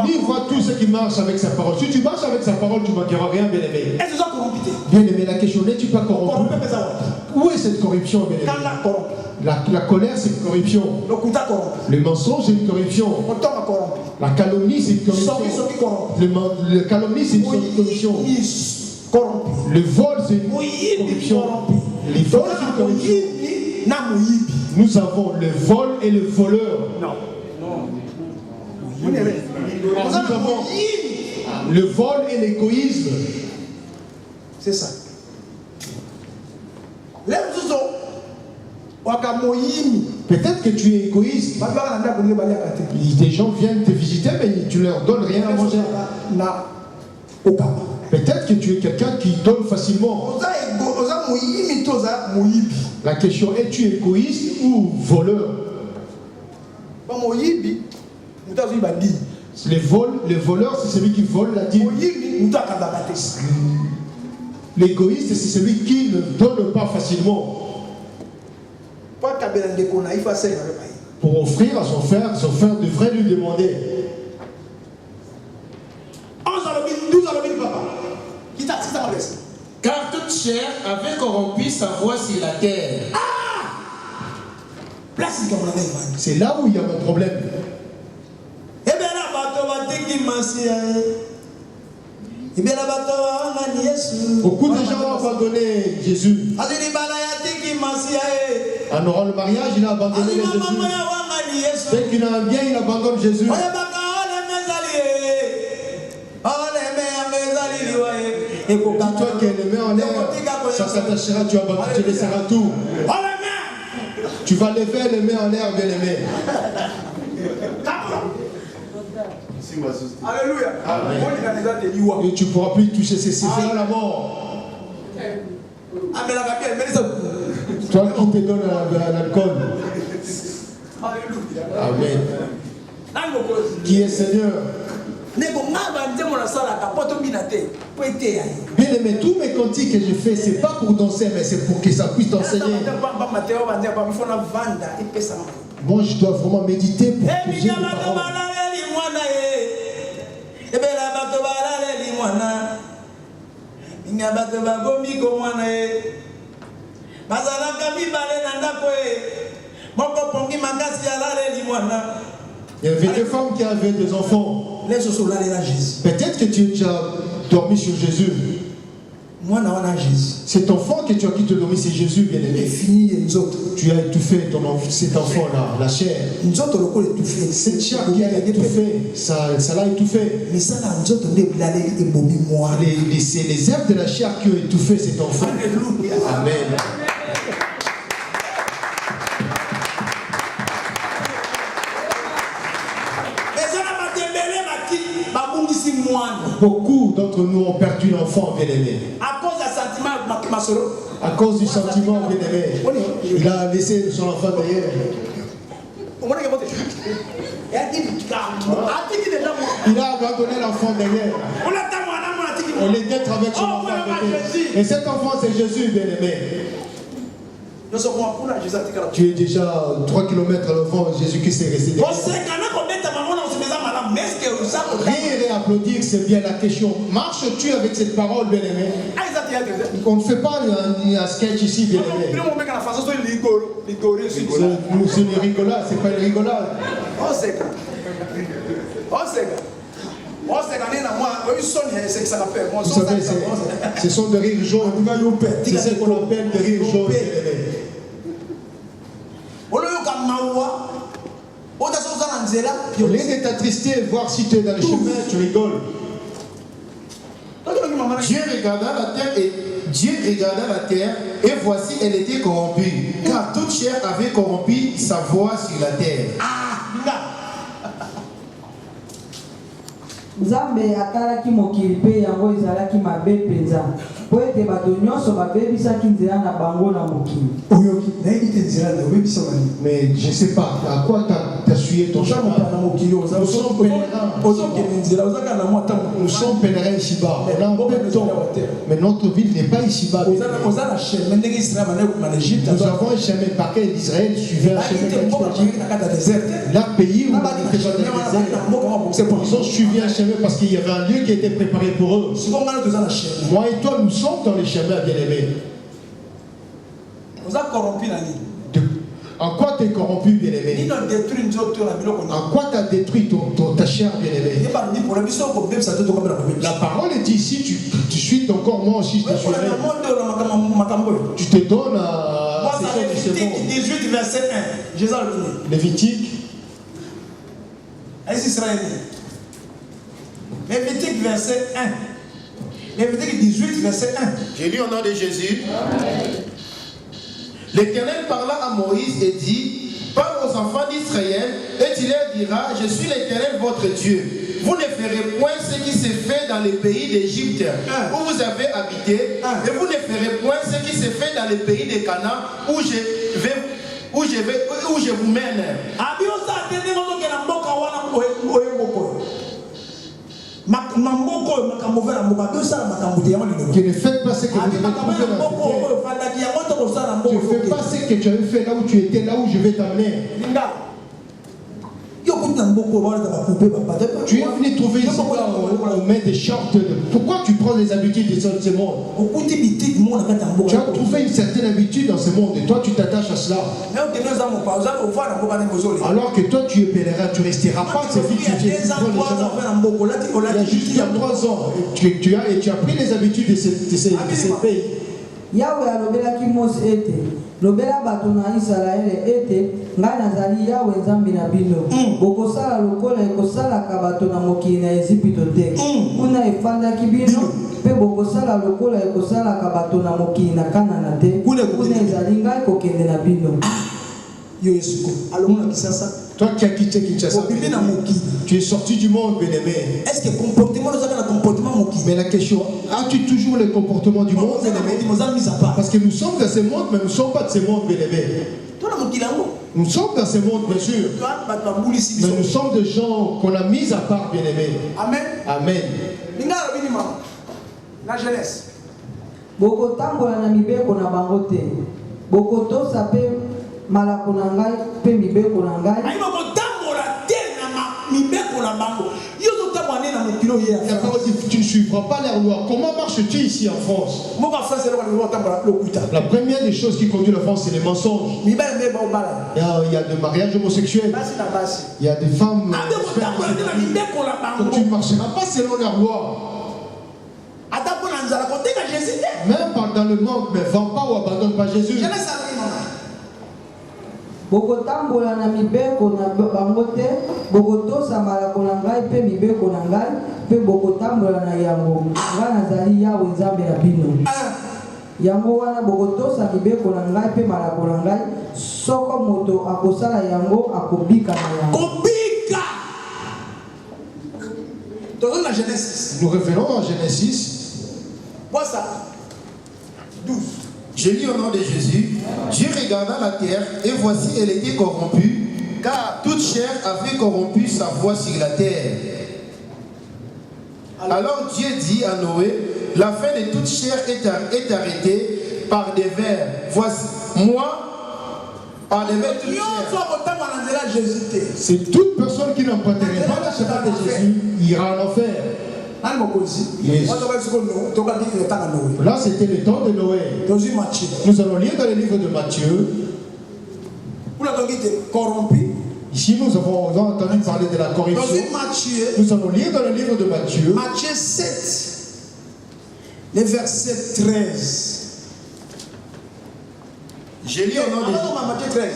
Lui voit tout ce qui marche avec sa parole. Si tu marches avec sa parole, tu ne manqueras rien, bien aimé. Bien aimé, la question n'est-tu pas corrompu? Où est cette corruption, bien aimé? La colère, c'est une corruption. Le mensonge, c'est une corruption. La calomnie, c'est une corruption. Le calomnie, c'est une corruption. Le vol, c'est une corruption. Les vols, c'est une corruption. Nous avons le vol et le voleur. Nous avons le vol et l'égoïsme. C'est ça. Peut-être que tu es égoïste. Des gens viennent te visiter, mais tu ne leur donnes rien à manger. Peut-être que tu es quelqu'un qui donne facilement. La question est, tu es égoïste ou voleur? Les voleurs, c'est celui qui vole la dîme. L'égoïste, c'est celui qui ne donne pas facilement. Pour offrir à son frère devrait lui demander. Car toute chair avait corrompu sa voix sur la terre. C'est là où il y a mon problème. Beaucoup de gens ont abandonné Jésus. En aurant le mariage, il a abandonné Jésus. Dès qu'il a un bien, il abandonne Jésus. Toi qui es les mains en l'air, ça s'attachera, tu laisseras tout. Tu vas lever les mains en l'air, bien aimé. Alléluia. Et tu ne pourras plus toucher ces sera la mort. Toi qui te donne l'alcool. Amen. Qui est Seigneur? Bien aimé, tous mes cantiques que je fais, ce n'est pas pour danser, mais c'est pour que ça puisse t'enseigner. Moi, je dois vraiment méditer pour que j'ai des paroles. Il y avait des femmes qui avaient des enfants. Peut-être que tu as déjà dormi sur Jésus. Cet enfant que tu as quitté dormir, c'est Jésus, bien aimé. Tu as étouffé cet enfant-là, la chair. Cette chair qui a étouffé, ça l'a étouffé. C'est les herbes de la chair qui ont étouffé cet enfant. Amen. Beaucoup d'entre nous ont perdu l'enfant, bien-aimé. À cause du sentiment, bien-aimé. Il a laissé son enfant derrière. Il a abandonné l'enfant derrière. On est d'être avec son enfant derrière. Et cet enfant, c'est Jésus, bien-aimé. Tu es déjà 3 km à l'enfant, Jésus-Christ est resté derrière. Rire et applaudir, c'est bien la question. Marches-tu avec cette parole, bien-aimé? On ne fait pas un sketch ici, bien-aimé. C'est une rigolade, c'est pas une rigolade. Vous savez, ce sont des rires jaunes. C'est ce qu'on appelle des rires jaunes, bien-aimé. Au lieu de t'attrister, voir si tu es dans le chemin, tu rigoles. Dieu regarda la terre et voici elle était corrompue, car toute chair avait corrompu sa voix sur la terre. Nzambe atalaki mokili pe yango ezalaki mabe penza. Mais je ne sais pas, à quoi tu as suivi ton chemin? Nous sommes pèlerins ici-bas. On a un peu de temps. Mais notre ville n'est pas ici-bas. Nous avons un chemin par lequel Israël suivait un chemin. Leur pays où ils ont suivi un chemin parce qu'il y avait un lieu qui était préparé pour eux. Moi et toi, nous sommes dans les chemins, bien-aimés. En quoi tu es corrompu, bien-aimé? En quoi tu as détruit ta chair, bien-aimé? La parole est ici, tu suis ton corps, moi aussi je te suivrai. Tu te donnes à Lévitique 18, verset 1. Lévitique. Lévitique, verset 1. Lévitique 18, verset 1. J'ai lu au nom de Jésus. L'Éternel parla à Moïse et dit: parle aux enfants d'Israël et tu leur diras: je suis l'Éternel votre Dieu. Vous ne ferez point ce qui s'est fait dans les pays d'Égypte où vous avez habité, et vous ne ferez point ce qui s'est fait dans les pays de Canaan où je vous mène. Tu ne fais pas ce que vous avez trouvé dans cette terre. Tu ne fais pas ce que tu avais fait là où tu étais, là où je vais t'amener. Tu es venu trouver ici on met des shorts. Pourquoi tu prends les habitudes de ce monde? Tu as trouvé une certaine habitude dans ce monde et toi tu t'attaches à cela. Alors que toi tu es pèlerin, tu ne resteras pas cette vie. Il y a juste il y a 3 ans, tu as pris les habitudes de ces pays. Yahweh alobelaki Mose ete lobela bato na Israël ete ngai nazali Yahweh nzambe na bino bokosala lokola ekosalaka bato na mokili na Ezipito te kuna efandaki bino pe bokosala lokola ekosalaka bato na mokili na Kanana te kuna ezali ngai kokende na bino. Toi qui as quitté Kinshasa, tu es sorti du monde, bien-aimé. Est-ce que le comportement mais la question, as-tu toujours le comportement du monde, bien-aimé? Parce que nous sommes dans ce monde, mais nous ne sommes pas de ce monde, bien-aimé. Nous sommes dans ce monde, bien sûr. Mais nous sommes des gens qu'on a mis à part, bien-aimé. Amen. Amen. La jeunesse. Bokotambola na mibeko na bango te. Bokotosa pe malako na ngai pe mibeko na ngai. Ayi bokotambola te na mibeko na bango. Tu ne suivras pas leur loi. Comment marches-tu ici en France? La première des choses qui conduit la France, c'est les mensonges. Il y a des mariages homosexuels. Il y a des femmes. Tu ne marcheras pas selon leur loi. Même dans le manque, mais vends pas ou abandonne pas Jésus. Bokotambola na mibeko na bango te, bokotosa malako na ngai pe mibeko na ngai, pe bokotambola na yango. Ngai nazali Yahweh nzambe na bino. Yango wana bokotosa mibeko na ngai pe malako na ngai, soko moto akosala yango akobika na yango. Kobika. Dans la Genèse. Nous revenons en Genèse. Quoi ça? 12. Je lis au nom de Jésus. Dieu regarda la terre et voici elle était corrompue, car toute chair avait corrompu sa voix sur la terre. Alors Dieu dit à Noé: la fin de toute chair est arrêtée par des vers. Voici, moi, par des vers toute chair. C'est toute personne qui n'emprunterait pas la chemin de Jésus ira en enfer. Yes. Là, c'était le temps de Noé. Nous allons lire dans le livre de Matthieu. Ici, nous avons entendu parler de la corruption. Nous allons lire dans le livre de Matthieu. Matthieu 7, le verset 13. J'ai lu au nom de Matthieu 13.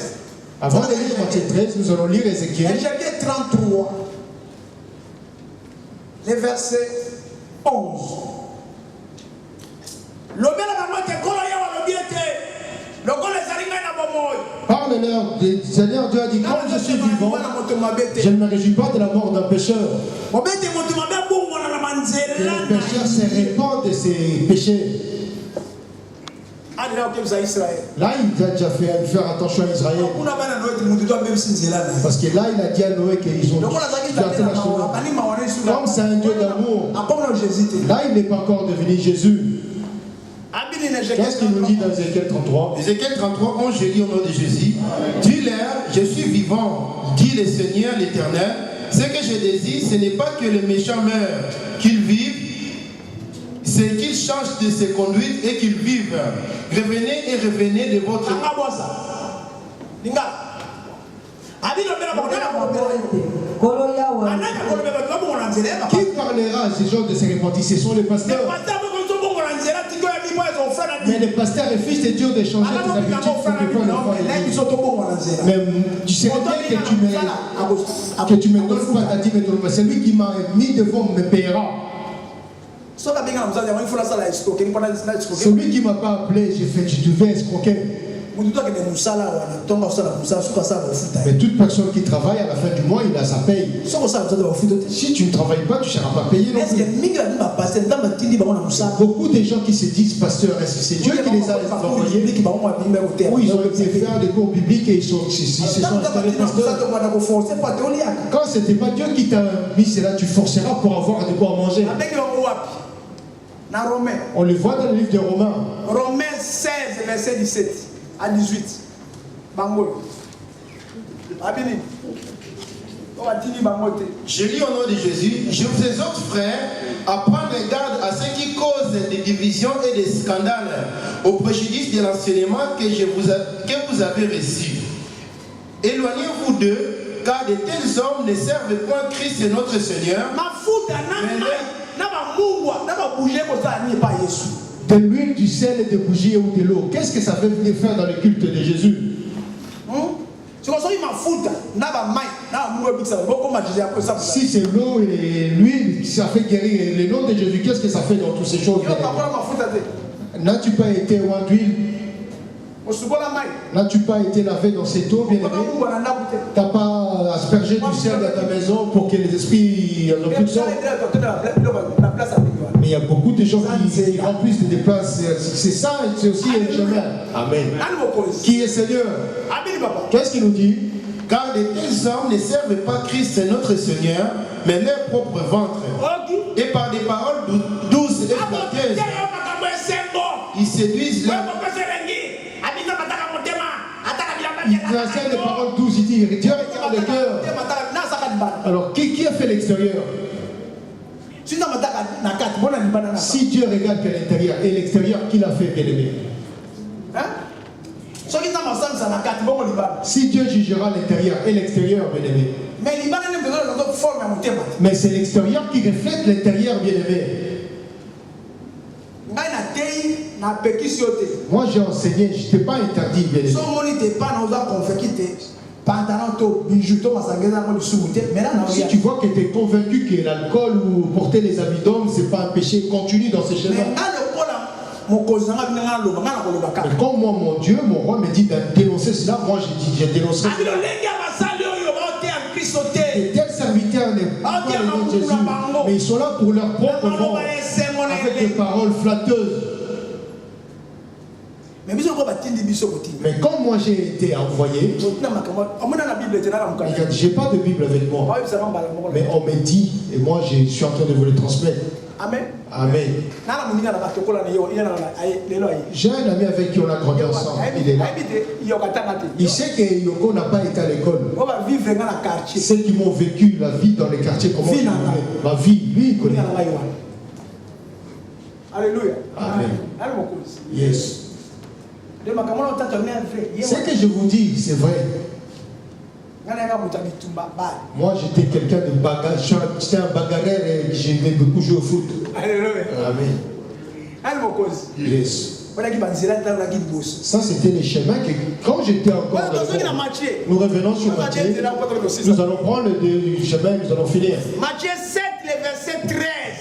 Avant de lire Matthieu 13, nous allons lire Ézéchiel. Ézéchiel 33. Le verset 11. Parle-leur, le Seigneur Dieu a dit, quand je suis vivant, je ne me réjouis pas de la mort d'un pécheur. Que le pécheur se répand de ses péchés. Là, il a déjà fait faire attention à Israël. Parce que là, il a dit à Noé qu'ils ont gardé la chose. Comme c'est un Dieu d'amour, là, il n'est pas encore devenu Jésus. Qu'est-ce qu'il nous dit dans Ézéchiel 33? Ézéchiel 33, 11, je lis au nom de Jésus. Dis-leur, je suis vivant, dit le Seigneur l'Éternel. Ce que je désire, ce n'est pas que le méchant meure, qu'il vive, c'est qu'il change de ses conduites et qu'il vive. Revenez et revenez de votre... Qui parlera à ces gens de se repentir? Ce sont les pasteurs. Mais les pasteurs refusent de Dieu de changer les habitudes pour que mais tu sais bien que tu me donnes pas ta dîme, mais c'est lui qui m'a mis devant me paiera. Celui qui ne m'a pas appelé, je devais escroquer. Mais toute personne qui travaille à la fin du mois, il a sa paye. Si tu ne travailles pas, tu ne seras pas payé non plus. Beaucoup de gens qui se disent pasteurs, c'est Dieu qui les a envoyés. Oui, ils ont été faire des cours bibliques et ils se sont installés pasteurs. Quand ce n'était pas Dieu qui t'a mis cela, tu forceras pour avoir de quoi manger. On le voit dans le livre de Romains. Romains 16, verset 17 à 18. Je lis au nom de Jésus. Je vous exhorte, frères, à prendre garde à ce qui cause des divisions et des scandales au préjudice de l'enseignement que vous avez reçu. Éloignez-vous d'eux, car de tels hommes ne servent point Christ et notre Seigneur. De l'huile, du sel et de bougies ou de l'eau. Qu'est-ce que ça veut venir faire dans le culte de Jésus? Si c'est l'eau et l'huile, ça fait guérir le nom de Jésus. Qu'est-ce que ça fait dans toutes ces choses? N'as-tu pas été oint d'huile? N'as-tu pas été lavé dans cette eau, bien aimé? Tu n'as pas aspergé du sel dans ta maison pour que les esprits en ont plus de sang? Mais il y a beaucoup de gens qui remplissent des places. C'est ça, c'est aussi un chemin. Amen. Qui est Seigneur? Qu'est-ce qu'il nous dit? Car de tels hommes ne servent pas Christ notre Seigneur, mais leur propre ventre. Et par des paroles douces et flatteuses, ils séduisent leur... Il enseigne des paroles douces, il dit Dieu regarde le cœur. Alors qui a fait l'extérieur? Si Dieu regarde que l'intérieur et l'extérieur, qui l'a fait, bien aimé? Si Dieu jugera l'intérieur et l'extérieur, bien aimé. Mais c'est l'extérieur qui reflète l'intérieur, bien aimé. Moi j'ai enseigné, je ne t'ai pas interdit, bien aimé. Si tu vois que tu es convaincu que l'alcool ou porter les habits d'homme, ce n'est pas un péché, continue dans ce chemin. Mais comme moi, mon Dieu, mon roi me dit de dénoncer cela, moi je dénoncerai cela. Et tels serviteurs n'est pas le nom de Jésus, mais ils sont là pour leur propre ventre, avec des paroles flatteuses. Mais comme moi j'ai été envoyé, j'ai pas de Bible avec moi, mais on me dit, et moi je suis en train de vous le transmettre. Amen. Amen. J'ai un ami avec qui on a grandi ensemble. Il est là. Il sait que Yoko n'a pas été à l'école. Ceux qui m'ont vécu la vie dans les quartiers, comment je ma vie, lui il connaît. Alléluia. Amen. Yes. Ce que je vous dis, c'est vrai. Moi, j'étais quelqu'un de bagarre. J'étais un bagarreur et j'aimais beaucoup jouer au foot. Amen. Yes. Ça, c'était les chemins que, quand j'étais encore dans le monde, nous revenons sur Matthieu. Nous allons prendre le chemin, nous allons finir. Matthieu 7, le verset 13.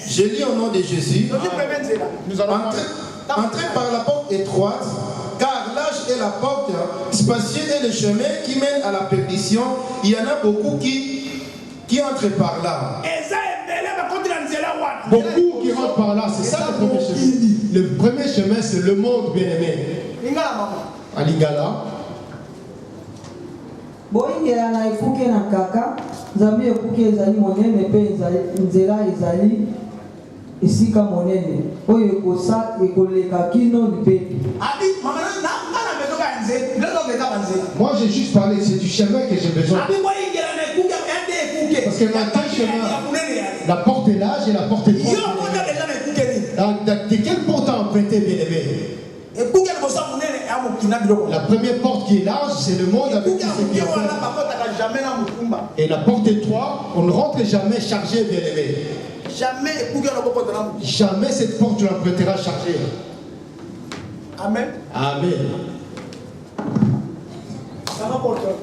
Je lis au nom de Jésus. Nous allons entrer par la porte étroite, car large est la porte spacieuse et le chemin qui mène à la perdition. Il y en a beaucoup qui entrent par là. Beaucoup qui rentrent par là, c'est ça le premier chemin. Le premier chemin, c'est le monde bien-aimé. À Lingala. boyingela na ekuke na kaka nzambe ekuke ezali monene mpe nzela ezali esika monene oyo ekoleka kino lipepi. Moi j'ai juste parlé, c'est du chemin que j'ai besoin. Parce que maintenant chemin, la porte est large et la porte est grande. De quelle porte a emprunté bien-aimé? La première porte qui est large, c'est le monde avec tout ce qui est fait. Et la porte étroite, on ne rentre jamais chargé, bien-aimé. Jamais cette porte tu l'emprunteras chargée. Amen. Amen. Ça va pour toi.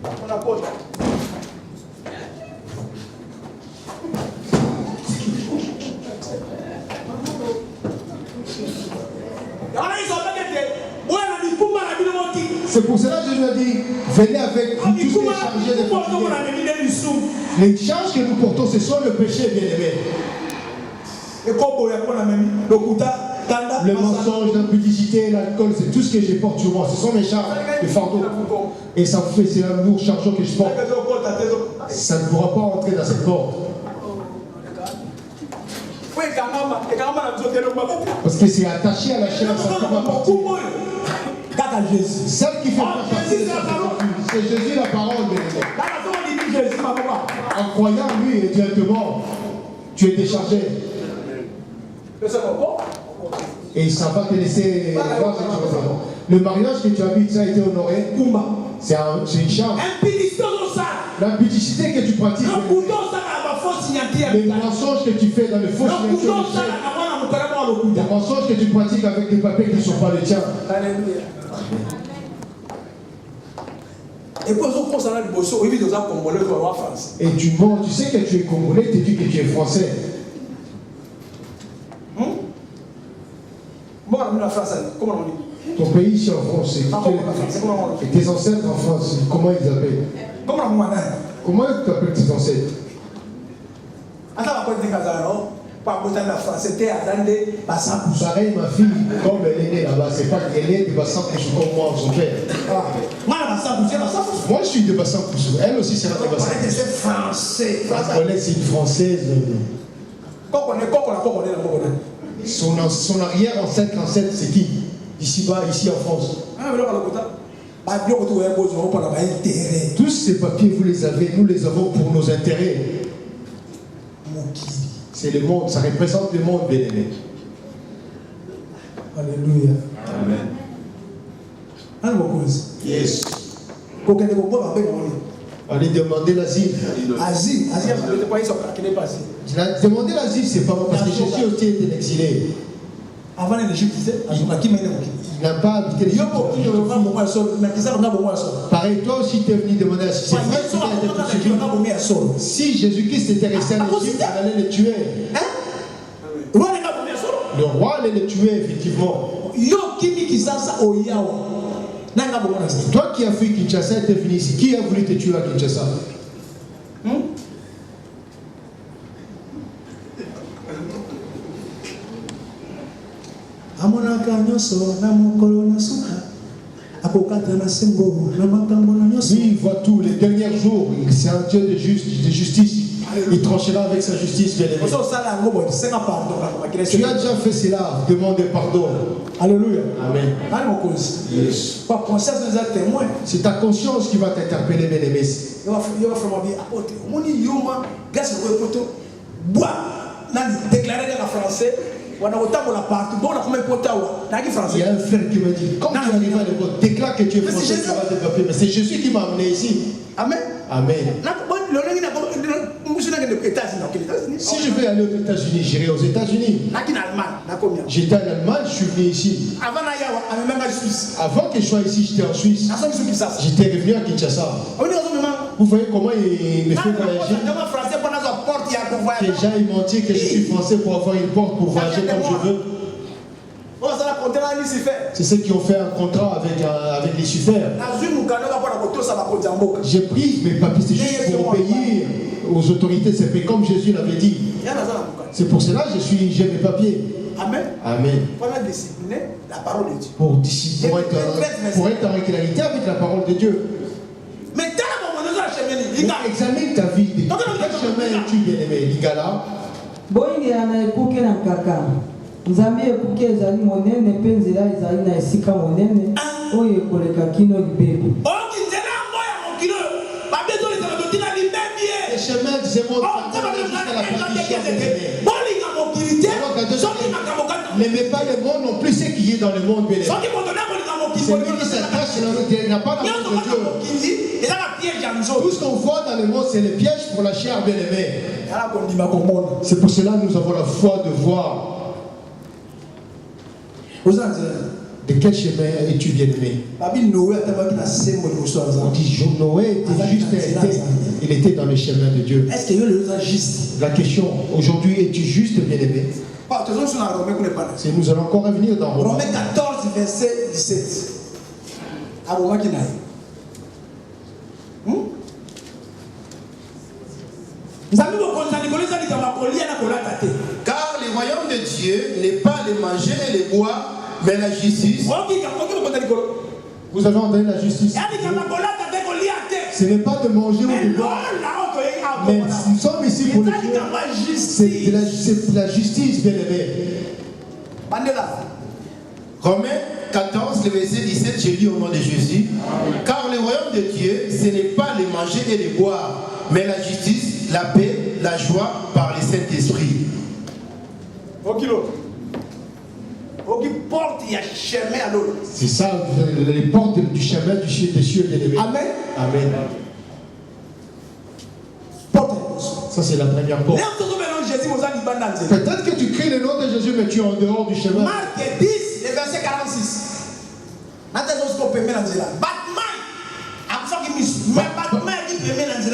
On apporte. C'est pour cela que je lui ai dit, venez avec tout ce qui est chargé de fatigués. Les charges que nous portons, ce sont le péché, bien-aimé. Le mensonge, l'impudicité, l'alcool, c'est tout ce que je porte sur moi. Ce sont mes charges, les fardeaux. Et ça me fait, c'est un lourd chargeau que je porte. Ça ne pourra pas entrer dans cette porte. Parce que c'est attaché à la chair, ça ne peut pas partir. Celle qui fait partie de c'est Jésus la parole, bien-aimé. En croyant en lui et directement, tu es déchargé. Et ça va te laisser voir ce que tu veux faire. Le mariage que tu habites, ça a été honoré. C'est une charge. L'impudicité que tu pratiques, les mensonges que tu fais dans le faux signature, les mensonges que tu pratiques avec des papiers qui ne sont pas les tiens. Et tu mens, tu sais que tu es congolais, tu dis que tu es français. Ton pays ici en France, et tes ancêtres en France, comment ils appellent? Comment tu appelles tes ancêtres? Pareil, ma fille, comme elle est née là-bas, c'est pas qu'elle est de Bassan Poussou comme moi, son père. Moi, je suis de Bassan Poussou. Elle aussi sera de Bassan Poussou. C'est français. C'est une française. Son arrière-ancêtre, c'est qui? Ici-bas, ici en France. Tous ces papiers, vous les avez, nous les avons pour nos intérêts. C'est le monde, ça représente le monde, bien-aimé. Alléluia. Amen. Yes. Allez demander l'asile. Asile, Demander l'asile, c'est pas moi, parce que Jésus aussi était exilé. Avant l'Égypte, il n'a pas habité l'Égypte. Pareil, toi aussi tu es venu demander l'asile. C'est vrai que tu as été poursuivi. Si Jésus-Christ était resté en Égypte, on allait le tuer. Le roi allait le tuer, effectivement. Toi qui as fui Kinshasa, tu es venu ici. Qui a voulu te tuer à Kinshasa? Lui, il voit tout. Les derniers jours, c'est un Dieu de justice. Il tranchera avec sa justice, bien aimé. Tu as déjà fait cela, demande pardon. Alléluia. Amen. Yes. C'est ta conscience qui va t'interpeller, bien aimé. Il y a un frère qui me dit, quand tu arrives à l'époque, déclare que tu es français, tu vas développer. Mais c'est Jésus qui m'a amené ici. Amen. Amen. Si je vais aller aux États-Unis, j'irai aux États-Unis. J'étais en Allemagne, je suis venu ici. Avant que je sois ici, j'étais en Suisse. J'étais revenu à Kinshasa. Vous voyez comment il me fait voyager? Les gens ils m'ont dit que je suis français pour avoir une porte pour voyager comme je veux. C'est ceux qui ont fait un contrat avec Lucifer. J'ai pris mes papiers, c'est juste pour payer aux autorités. C'est fait comme Jésus l'avait dit. C'est pour cela que j'ai mes papiers. Amen. Amen. Pour discipliner la parole de Dieu. Pour être en régularité avec la parole de Dieu. Mais examine ta vie. Quel chemin es-tu bien-aimé? Ligala. Boyingira na ekuke na kaka. Nzambi ekuke ezali monene mpe nzela ezali na esika monene oyo ekoleka kino libebi. Le chemin de ce monde jusqu'à la perdition. N'aimez pas le monde non plus, ce qui est dans le monde. C'est lui qui s'attache, il n'a pas d'amour de Dieu. Tout ce qu'on voit dans le monde, c'est le piège pour la chair bien-aimée. C'est pour cela que nous avons la foi de voir. De quel chemin es-tu bien-aimé? On dit Noé il était dans le chemin de Dieu. La question, aujourd'hui, es-tu juste bien-aimé? Si nous allons encore revenir dans Romains 14, verset 17. Car le royaume de Dieu n'est pas le manger et le boire, mais la justice. Vous avez entendu la justice? Ce n'est pas de manger ou de boire. Mais nous sommes ici pour le Dieu. C'est la justice, bien-aimé. Romains 14, le verset 17, j'ai lu au nom de Jésus. Car le royaume de Dieu, ce n'est pas le manger et le boire, mais la justice, la paix, la joie par le Saint-Esprit. C'est ça, les portes du chemin des cieux, bien-aimé. Amen. Amen. Ça, c'est la première porte. Peut-être que tu cries le nom de Jésus, mais tu es en dehors du chemin. Marc 10, le verset 46.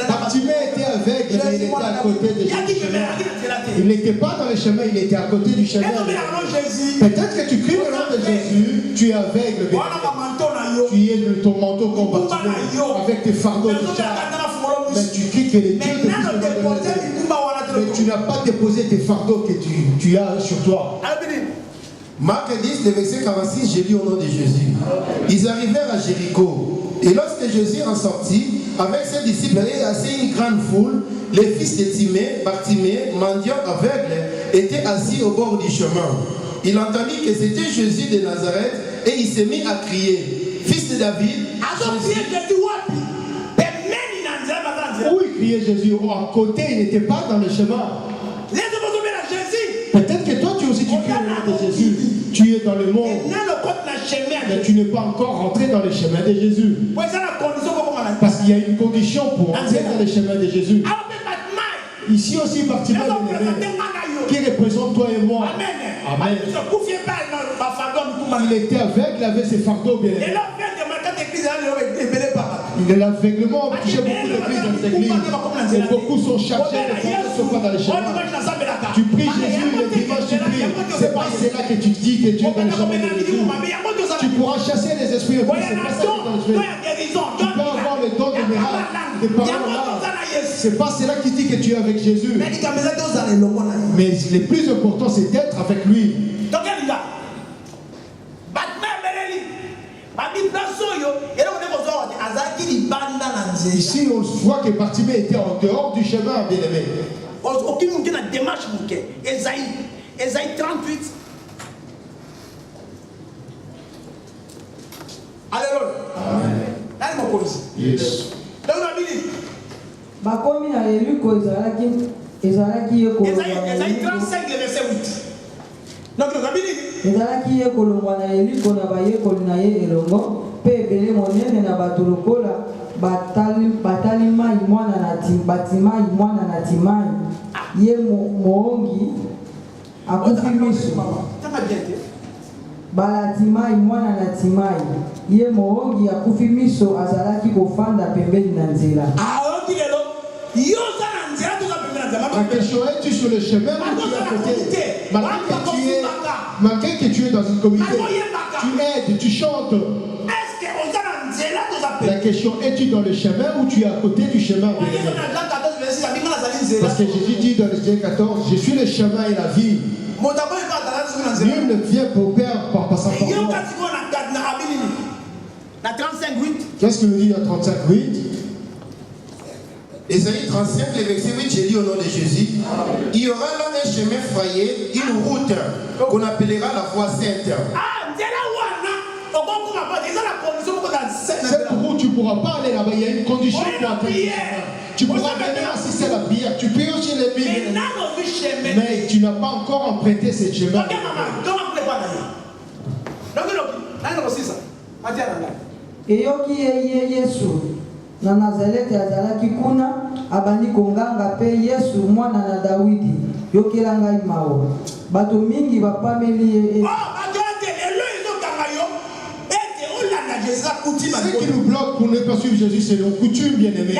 Bartimée était aveugle, mais il était à côté du chemin. Il n'était pas dans le chemin, il était à côté du chemin. Peut-être que tu cries le nom de Jésus, tu es aveugle. Tu es de ton manteau comme Bartimée, avec tes fardeaux de charge. Mais tu cries que les dieux te disent, mais tu n'as pas déposé tes fardeaux que tu as sur toi. Marc 10, le verset 46, j'ai lu au nom de Jésus. Ils arrivèrent à Jéricho. Et lorsque Jésus en sortit, avec ses disciples et assez une grande foule, les fils de Timée, Bartimée, mendiant aveugle, étaient assis au bord du chemin. Il entendit que c'était Jésus de Nazareth et il s'est mis à crier, fils de David. Où il criait Jésus? À côté, il n'était pas dans le chemin. Peut-être que toi tu aussi tu cries le nom de Jésus. Tu es dans le monde. Mais tu n'es pas encore rentré dans le chemin de Jésus. Parce qu'il y a une condition pour entrer dans le chemin de Jésus. Ici aussi, Bartimée qui représente toi et moi. Amen. Il était aveugle, il avait ses fardeaux bien. L'aveuglement a touché beaucoup d'églises dans cette église. Et beaucoup sont chargés de fardeaux, ne sont pas dans le chemin. Tu pries Jésus, le dimanche tu pries. C'est pas cela que tu dis que Dieu est dans le chemin de Jésus. Tu pourras chasser les esprits. C'est pas ça que dans le chemin. Tu peux avoir le don de miracle, de paroles là. C'est pas cela qui dit que tu es avec Jésus. Mais le plus important, c'est d'être avec lui. Ici, on voit que Bartimée était en dehors du chemin, bien-aimé. Ésaïe 38. Alléluia. Yes. Bakomi na Yeriko ezalaki Ésaïe 35, verset 8. ezalaki ye kolongwa na Yeriko na bayekoli na ye elongo mpe ebele monene na bato lokola batali mai mwana na Timai mwana na Timai ye moongi akufi miso Balatimai mwana na Timai ye moongi akufi miso azalaki kofanda pembeni na nzela. La question est, tu es sur le chemin ou tu es à côté? Malgré que tu es dans une communauté, suivante. La question, es-tu dans le chemin ou tu es à côté du chemin? Parce que Jésus dit dans le Jean 14, je suis le chemin et la vie. Nul ne vient au Père par sa parole. Qu'est-ce que nous dit dans 35:8? Ésaïe 35, le verset 8, j'ai dit au nom de Jésus, il y aura là un chemin frayé, une route qu'on appellera la voie sainte. Cette route, tu ne pourras pas aller là-bas, il y a une condition pour atteindre. Tu pourras venir assister à la prière, tu peux aussi les billes. Mais tu n'as pas encore emprunté ce chemin. eyoki ye Yesu na Nazareti azalaki kuna abandi konganga pe Yesu mwana na Dawidi yokela ngai mawa bato mingi bapameli ye. Ce qui nous bloque pour ne pas suivre Jésus, c'est nos coutumes, bien-aimés.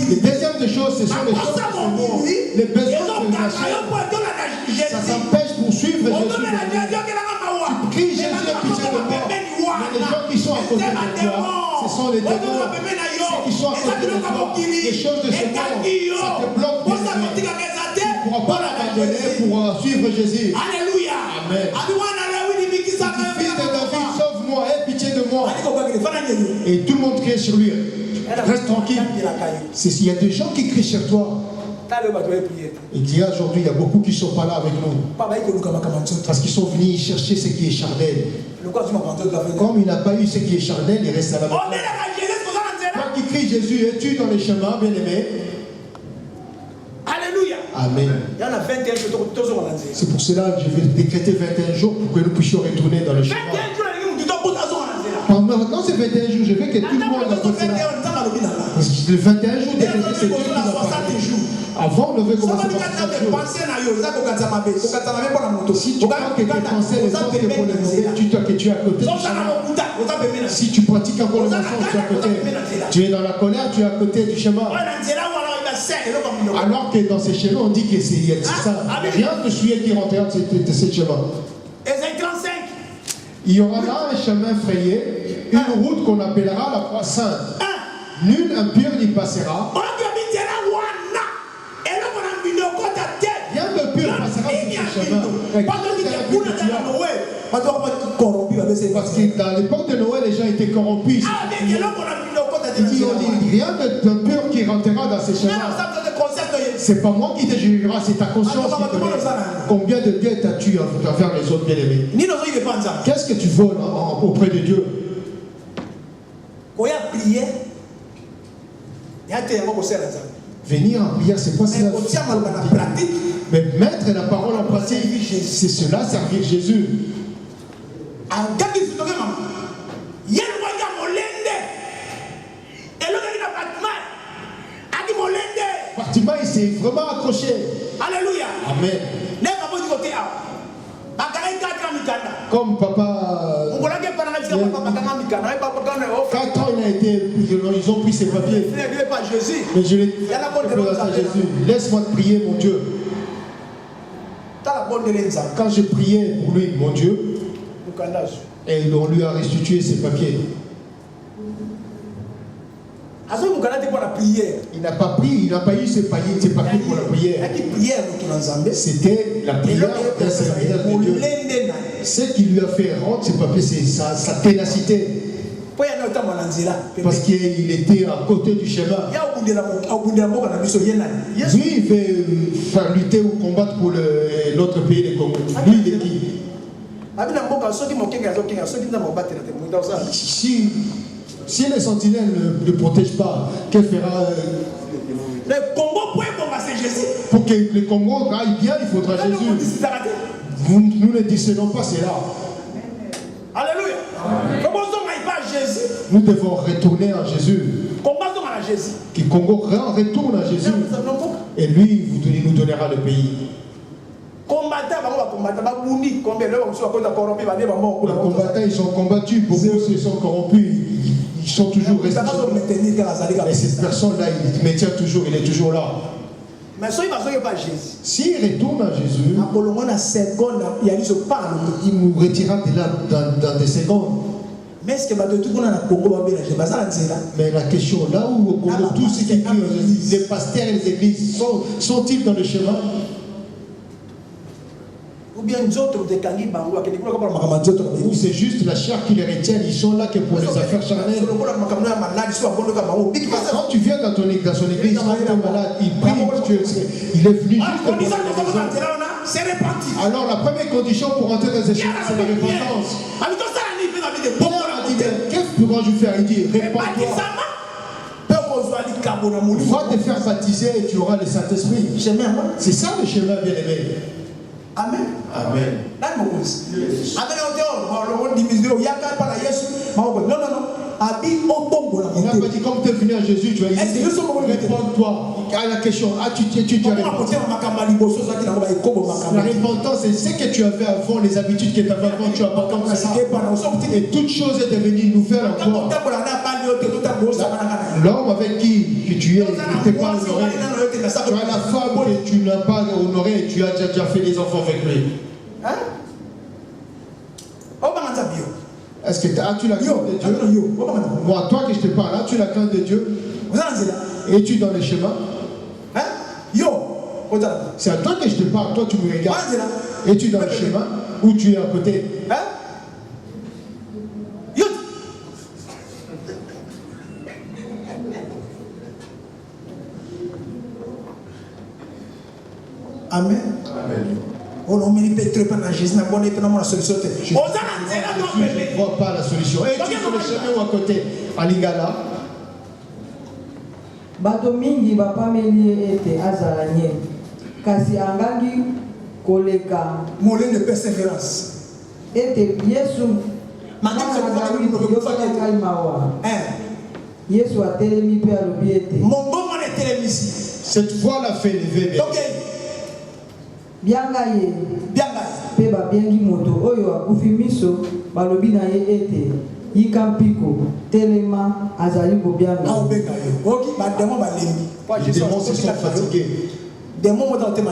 Les deuxième des choses, ce sont les choses de ce monde. Les besoins de la chair. Ça s'empêche pour suivre Jésus. Tu cries Jésus a pitié de moi. Mais les gens qui sont à côté de toi, ce sont les démons. Ceux qui sont à côté de toi, les choses de ce monde, ça te bloque, bien-aimé. Tu ne pourras pas l'abandonner pour suivre Jésus. Alléluia. Amen. Fils de David, sauve-moi, aie pitié de moi. Et tout le monde crie sur lui. Reste tranquille. Il y a des gens qui crient sur toi. Et qu'il y a aujourd'hui, il y a beaucoup qui ne sont pas là avec nous. Parce qu'ils sont venus chercher ce qui est charnel. Comme il n'a pas eu ce qui est charnel, il reste à la maison. Toi qui crie Jésus, es-tu dans les chemins, bien-aimé? Alléluia. Amen. C'est pour cela que je vais décréter 21 jours pour que nous puissions retourner dans le chemin. Pendant ces 21 jours, je veux que tout le monde fasse cela. Parce que les 21 jours, c'est Dieu qui va parler. Avant, on devait commencer par 60 jours. Si tu crois que tes pensées ne sont que pour le mauvais, tu dois que tu es à côté du chemin. Si tu pratiques encore le mensonge, tu es à côté. Tu es dans la colère, tu es à côté du chemin. Alors que dans ces chemins, on dit que c'est ça. Rien ne suit qui rentre de ce chemin. Il y aura là un chemin frayé, une route qu'on appellera la voie sainte. Nul impur n'y passera. Rien de pur passera sur ce chemin. Parce que dans l'époque de Noël, les gens étaient corrompus. Il dit, rien de pur qui rentrera dans ces chemins. C'est pas moi qui te jugera, c'est ta conscience qui te dira. Combien de dettes as-tu envers les autres bien-aimés? Qu'est-ce que tu voles auprès de Dieu? Venir en prière, c'est pas cela. Mais mettre la parole en pratique, c'est cela, servir Jésus. Fatima, il s'est vraiment accroché. Alléluia. Amen. Comme papa, 4 ans il a été, ils ont pris ses papiers. Mais je l'ai dit à Jésus, laisse-moi te prier mon Dieu. Quand j'ai prié pour lui, mon Dieu, et on lui a restitué ses papiers. Il n'a pas pris, il n'a pas eu ses papiers pour la prière. C'était la prière d'un serviteur de Dieu. Ce qui lui a fait rendre ses papiers, c'est sa ténacité. Parce qu'il était à côté du chemin. Lui, il veut faire lutter ou combattre pour l'autre pays, le Congo. Lui, il est qui? Si les sentinelles ne le protègent pas, que fera le Congo c'est Jésus. Pour que le Congo aille bien, il faudra Jésus. Nous ne discernons pas cela. Alléluia. Nous devons retourner à Jésus. Que le Congo retourne à Jésus. Et lui, il nous donnera le pays. Les combattants, ils sont combattus, beaucoup se sont corrompus. Ils sont toujours restés. Et cette personne-là, il maintient toujours, il est toujours là. S'il retourne à Jésus, il nous retirera de là dans des secondes. Mais est-ce que tout le monde a Congo va bien la Mais la question, là où au Congo, tous ceux qui vivent, les pasteurs et les églises, sont-ils dans le chemin? Ou bien d'autres de Kangi Bango, ou c'est juste la chair qui les retient, ils sont là que pour les affaires charnelles. Quand tu viens dans son église, quand tu es malade, il prie, il est venu juste pour la raison. Alors la première condition pour entrer dans ces choses, c'est la repentance. Qu'est-ce que pourrais-je faire? Il dit, répands-toi. Va te faire baptiser et tu auras le Saint-Esprit. C'est ça le chemin, bien-aimé. Amen. Amen. Non. Il n'a pas dit comme tu es venu à Jésus, tu as dit, réponds-toi à la question. Tu as répondu. La repentance, c'est ce que tu avais avant, les habitudes que tu avais avant, tu as abandonné ça. Et toute chose est devenue nouvelle encore. L'homme avec qui tu es, il ne t'est pas honoré. Tu as la femme que tu n'as pas honorée et tu as déjà fait des enfants avec lui. Hein? Est-ce que as-tu la crainte de Dieu? Moi, toi que je te parle, as-tu la crainte de Dieu? Es-tu dans le chemin? C'est à toi que je te parle, toi tu me regardes. Es-tu dans le chemin ou tu es à côté? Amen. Amen. On ne peut pas dans Jésus, mais on a solution. Je ne vois pas la solution. Et tu es sur le chemin ou à côté? À Lingala. Bato mingi bapameli ete azala nye kasi angangi koleka molin de persévérance ete Yesu Yesu atelemi pe alobi ete mon bon mon atelemi ici cette fois la fait lever bianga ye pe babengi moto oyo akufi miso balobi na ye ete Yikampiko, Telema, Azali Bobianga. Les démons se sont fatigués.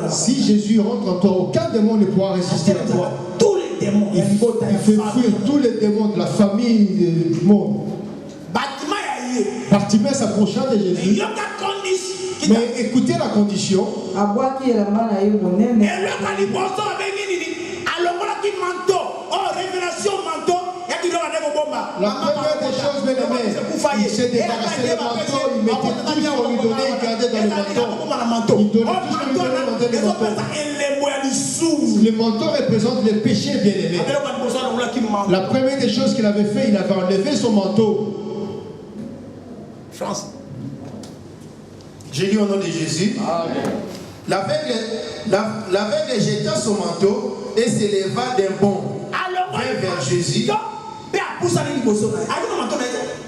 Si Jésus rentre en toi, aucun démon ne pourra résister à toi. Tous les démons. Il fait fuir tous les démons de la famille du monde. Bartimée s'approcha de Jésus. Mais écoutez la condition. La première des choses, bien aimé, il s'est débarrassé des manteaux, il mettait tout ce qu'on lui donnait, il gardait dans le manteau. Il donnait tout ce qu'on lui donnait dans le manteau. Le manteau représente les péchés, bien aimé. La première des choses qu'il avait fait, il avait enlevé son manteau. France. J'ai lu au nom de Jésus. L'aveugle jeta son manteau et s'éleva d'un bond vers Jésus.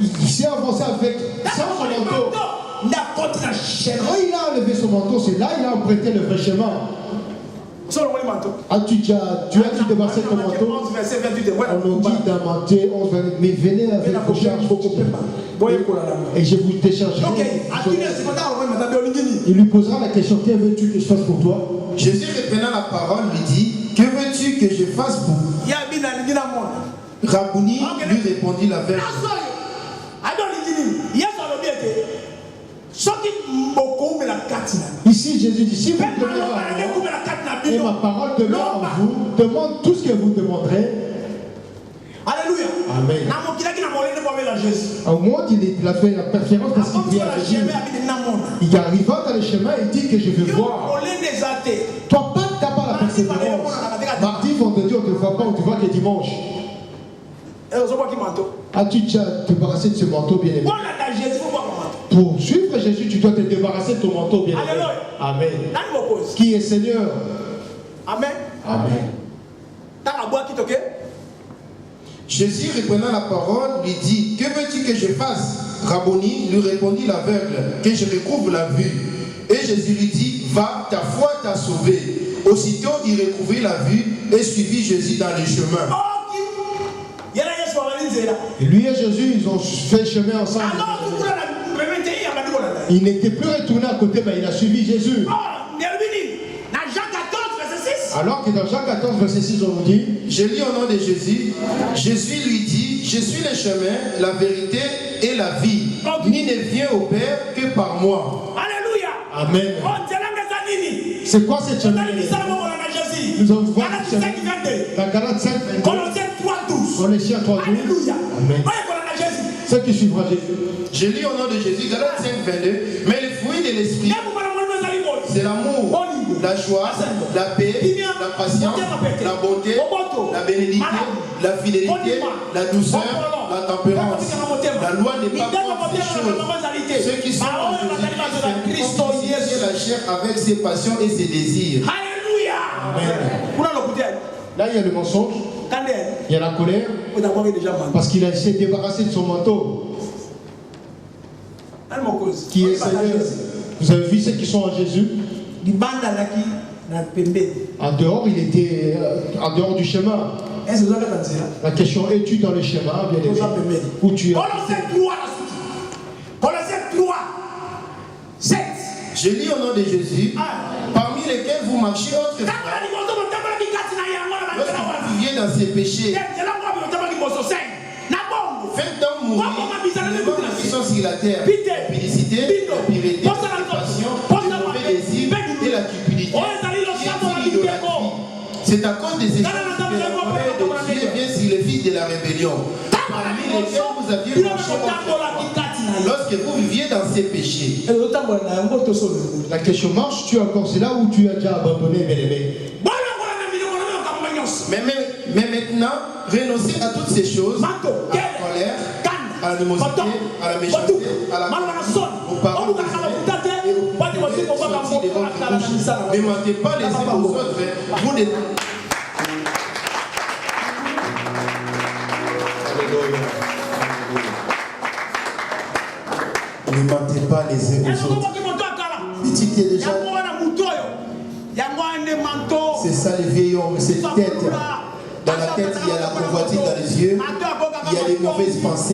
Il s'est avancé avec sans son manteau. Quand il a enlevé son manteau, c'est là qu'il a emprunté le vrai chemin. Tu as débarrassé ton manteau? On nous dit dans Matthieu 11, mais venez avec vos charges et je vous déchargerai. Il lui posera la question, que veux-tu que je fasse pour toi? Jésus reprenant la parole lui dit, que veux-tu que je fasse pour vous? Rabouni lui répondit la vérité. Ici Jésus dit, si vous demeurez en moi et ma parole demeure en vous, demande tout ce que vous demanderez. Alléluia. Amen. Au monde, il a fait la préférence parce qu'il vient à Jésus. Il arriva dans le chemin et dit que je veux voir. Toi, tu n'as pas la persévérance. Mardi, vendredi, on ne te voit pas, on te voit que dimanche. As-tu déjà débarrassé de ce manteau, bien aimé? Pour suivre Jésus, tu dois te débarrasser de ton manteau, bien aimé. Amen. Qui est Seigneur? Amen. Amen. Jésus reprenant la parole lui dit, que veux-tu que je fasse? Rabboni lui répondit l'aveugle, que je recouvre la vue. Et Jésus lui dit, va, ta foi t'a sauvé. Aussitôt il recouvrit la vue et suivit Jésus dans les chemins. Et lui et Jésus, ils ont fait chemin ensemble. Il n'était plus retourné à côté, mais il a suivi Jésus. Alors que dans Jean 14, verset 6, on nous dit, je lis au nom de Jésus, Jésus lui dit, Je suis le chemin, la vérité et la vie. Ni ne vient au Père que par moi. Alléluia. Amen. C'est quoi cette chemin? Nous allons voir dans Galates 5, Colossiens 3:12. Colossiens 3:12. Alléluia. Amen. Ceux qui suivront Jésus. Je lis au nom de Jésus, Galates 5:22. Mais le fruit de l'esprit, c'est l'amour, la joie, la paix, la patience, la bonté, la bénédiction, la fidélité, la douceur, la tempérance. La loi n'est pas contre ces choses. Ceux qui sont en Jésus-Christ ont crucifié la chair avec ses passions et ses désirs. Alléluia. Amen. Là, il y a le mensonge, il y a la colère, parce qu'il a essayé de débarrasser de son manteau. Qui est Seigneur. Vous avez vu ceux qui sont en Jésus? En dehors, il était en dehors du chemin. La question, es-tu dans le chemin, bien aimé? Où tu es? Colossiens 3, 7. Je lis au nom de Jésus, parmi lesquels vous marchez autrefois, lorsque vous viviez dans ces péchés, faites donc mourir les qui sont sur la terre, la publicité, la pureté, la passion, le mauvais désir et la cupidité, qui est l'idolâtrie. C'est à cause de ces choses que la colère de Dieu vient sur les fils de la rébellion, parmi lesquels vous aviez marché lorsque vous viviez dans ces péchés. La question, marches-tu encore? C'est là où tu as déjà abandonné, bien aimé. Mais maintenant, renoncez à toutes ces choses, à la colère, à l'animosité, à la méchanceté, à la aux paroles et aux paroles qui sortent de votre bouche. Ne mentez pas les uns aux autres. Vous n'êtes... Ne mentez pas les uns aux autres. Dit-il est déjà... C'est ça le vieil homme, cette tête. Dans la tête, il y a la convoitise dans les yeux, il y a les mauvaises pensées.